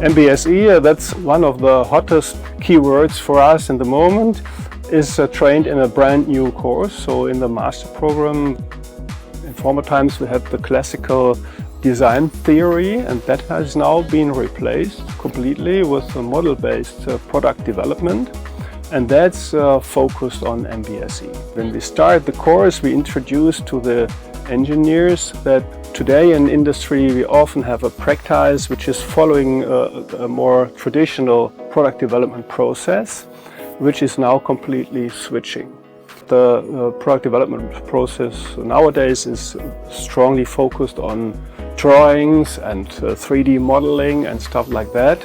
MBSE, that's one of the hottest keywords for us in the moment, is trained in a brand new course. So in the master program, in former times we had the classical design theory, and that has now been replaced completely with a model-based product development, and that's focused on MBSE. When we start the course, we introduce to the engineers that today in industry we often have a practice which is following a more traditional product development process, which is now completely switching. The product development process nowadays is strongly focused on drawings and 3D modeling and stuff like that.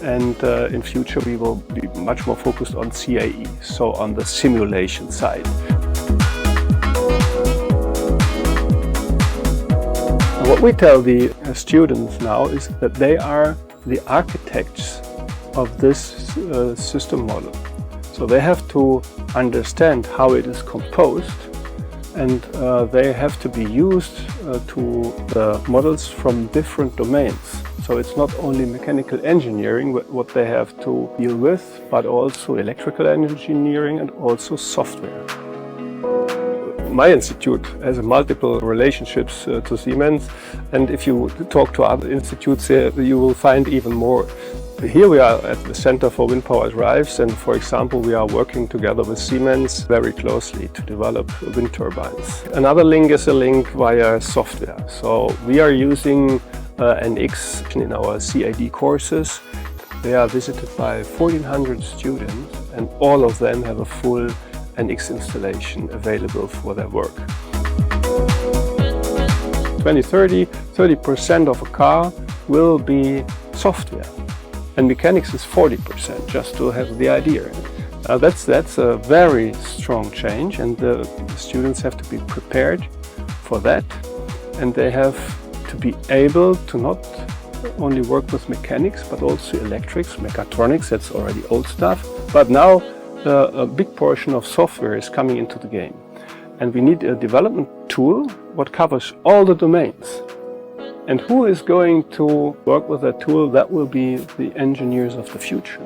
And in future we will be much more focused on CAE, so on the simulation side. What we tell the students now is that they are the architects of this system model. So they have to understand how it is composed, and they have to be used to the models from different domains. So it's not only mechanical engineering what they have to deal with, but also electrical engineering and also software. My institute has multiple relationships to Siemens, and if you talk to other institutes here, you will find even more. Here we are at the Center for Wind Power Drives, and for example we are working together with Siemens very closely to develop wind turbines. Another link is a link via software. So we are using NX in our CAD courses. They are visited by 1,400 students, and all of them have a full NX installation available for their work. 2030, 30% of a car will be software, and mechanics is 40%, just to have the idea. That's a very strong change, and the students have to be prepared for that, and they have to be able to not only work with mechanics but also electrics, mechatronics, that's already old stuff, but now a big portion of software is coming into the game, and we need a development tool what covers all the domains. And who is going to work with that tool? That will be the engineers of the future.